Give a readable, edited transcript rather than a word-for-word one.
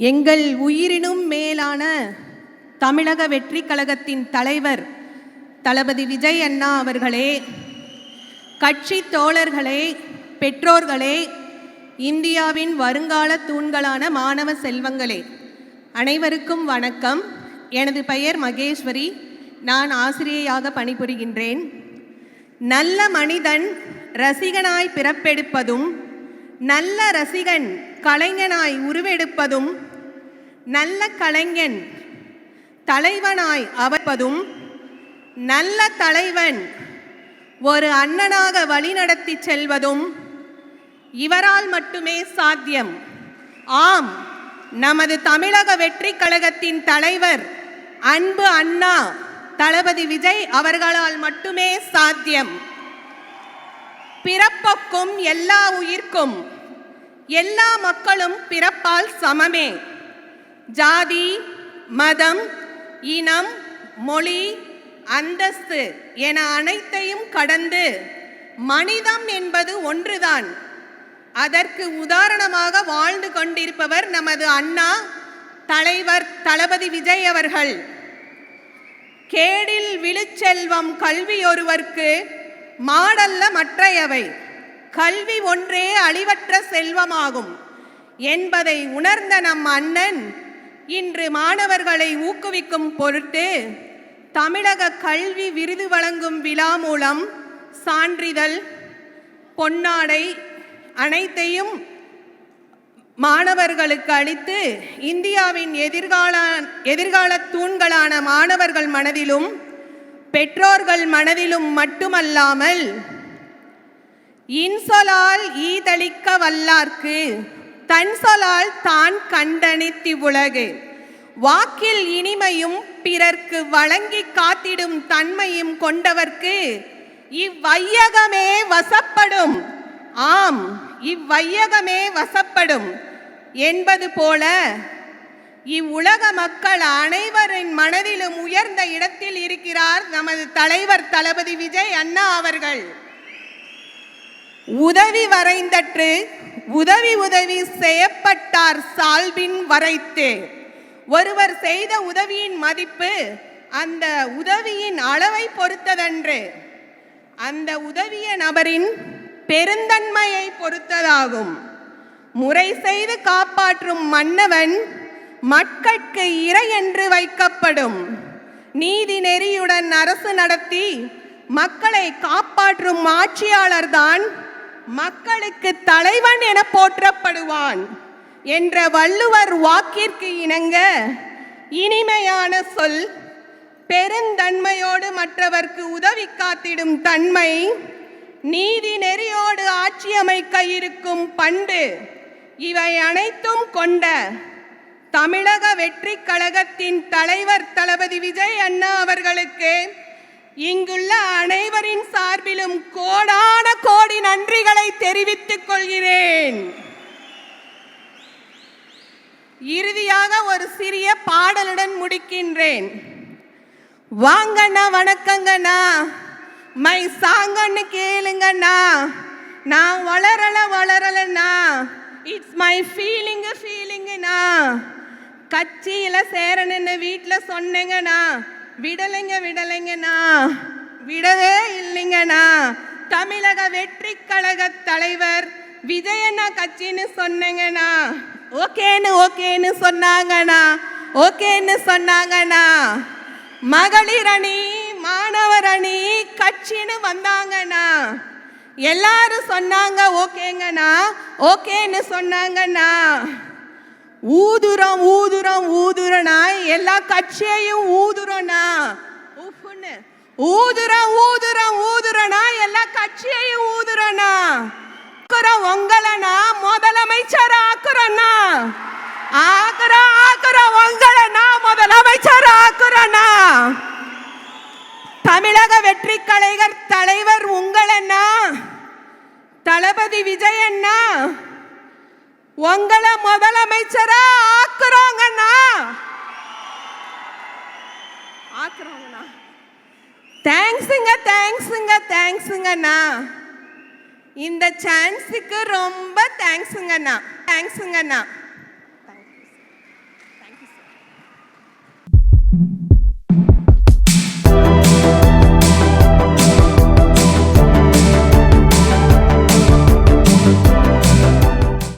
எங்கள் உயிரினும் மேலான தமிழக வெற்றி கழகத்தின் தலைவர் தளபதி விஜய் அண்ணா அவர்களே, கட்சி தோழர்களே, பெற்றோர்களே, இந்தியாவின் வருங்கால தூண்களான மாணவ செல்வங்களே, அனைவருக்கும் வணக்கம். எனது பெயர் மகேஸ்வரி. நான் ஆசிரியையாக பணிபுரிகின்றேன். நல்ல மனிதன் ரசிகனாய் பிறப்பெடுப்பதும், நல்ல ரசிகன் கலைஞனாய் உருவெடுப்பதும், நல்ல கலைஞன் தலைவனாய் அவர்ப்பதும், நல்ல தலைவன் ஒரு அண்ணனாக வழிநடத்தி செல்வதும் இவரால் மட்டுமே சாத்தியம். ஆம், நமது தமிழக வெற்றி கழகத்தின் தலைவர் அன்பு அண்ணா தளபதி விஜய் அவர்களால் மட்டுமே சாத்தியம். பிறப்புக்கும் எல்லா உயிர்க்கும் எல்லா மக்களும் பிறப்பால் சமமே. ஜாதி, மதம், இனம், மொழி, அந்தஸ்து என அனைத்தையும் கடந்து மனிதம் என்பது ஒன்றுதான். அதற்கு உதாரணமாக வாழ்ந்து கொண்டிருப்பவர் நமது அண்ணா தலைவர் தளபதி விஜய் அவர்கள். கேடில் விழுச்செல்வம் கல்வி ஒருவர்க்கு மாடல்ல மற்றையவை, கல்வி ஒன்றே அழிவற்ற செல்வமாகும் என்பதை உணர்ந்த நம் அண்ணன் இன்று மாணவர்களை ஊக்குவிக்கும் பொருட்டு தமிழக கல்வி விருது வழங்கும் விழா மூலம் சான்றிதழ், பொன்னாடை அனைத்தையும் மாணவர்களுக்கு அளித்து இந்தியாவின் எதிர்கால தூண்களான மாணவர்கள் மனதிலும் பெற்றோர்கள் மனதிலும் மட்டுமல்லாமல் இன்சொலால் ஈதளிக்க வல்லார்க்கு தன் சொலால் தான் கண்டனித்தி உலகு, வாக்கில் இனிமையும் பிறர்க்கு வழங்கி காத்திடும் தன்மையும் கொண்டவர்க்கு இவ்வையகமே வசப்படும். ஆம், இவ்வையகமே வசப்படும் என்பது போல இவ்வுலக மக்கள் அனைவரின் மனதிலும் உயர்ந்த இடத்தில் இருக்கிறார் நமது தலைவர் தளபதி விஜய் அண்ணா அவர்கள். உதவி வரைந்தற்று உதவி உதவி செய்யப்பட்டார் சால்பின் வரைத்து. ஒருவர் செய்த உதவியின் மதிப்பு அந்த உதவியின் அளவை பொறுத்ததன்று, அந்த உதவிய நபரின் பெருந்தன்மையை பொறுத்ததாகும். முறை செய்து காப்பாற்றும் மன்னவன் மக்கட்கு இறை என்று வைக்கப்படும். நீதி நெறியுடன் அரசு நடத்தி மக்களை காப்பாற்றும் ஆட்சியாளர்தான் மக்களுக்கு தலைவன் என போற்றப்படுவான் என்ற வள்ளுவர் வாக்கிற்கு இணங்க இனிமையான சொல், பெருந்தன்மையோடு மற்றவர்க்கு உதவி காத்திடும் தன்மை, நீதி நெறியோடு ஆட்சி அமைக்க இருக்கும் பண்பு, இவை அனைத்தும் கொண்ட தமிழக வெற்றி கழகத்தின் தலைவர் தளபதி விஜய் அண்ணா அவர்களுக்கு இங்குள்ள அனைவரின் சார்பிலும் கோடான கோடி நன்றிகளை தெரிவித்துக் கொள்கிறேன். இறுதியாக ஒரு சிறிய பாடலுடன் முடிக்கின்றேன். வாங்கண்ணா, வணக்கங்கண்ணா, மை சாங்கன்னு கேளுங்கண்ணா, நான் வளரலண்ணா, இட்ஸ் மை ஃபீலிங்குண்ணா, கட்சியில சேரணுன்னு வீட்டில் சொன்னேங்கண்ணா, விடலைங்கண்ணா, விடவே இல்லைங்கண்ணா, தமிழக வெற்றி கழக தலைவர் விஜயண்ணா கட்சின்னு சொன்னேங்கண்ணா, ஓகேன்னு சொன்னாங்கண்ணா, மகளிர் அணி, மாணவர் அணி கட்சின்னு வந்தாங்கண்ணா, எல்லாரும் சொன்னாங்க ஓகேன்னு சொன்னாங்கண்ணா. ஊதுறனா எல்லா கட்சியையும் ஊதுறனா, ஊதுறனா எல்லா கட்சியையும் ஊதுறனா, உங்களனா முதலமைச்சர் ஆக்குறனா, உங்களனா முதலமைச்சர் ஆக்குறனா. தமிழக வெற்றி கழக தலைவர் உங்களண்ணா தளபதி விஜய் அண்ணா உங்களை முதலமைச்சரா ஆக்குறோங்கண்ணா. தேங்க்ஸுங்கண்ணா. இந்த சான்ஸுக்கு ரொம்ப தேங்க்ஸுங்கண்ணா.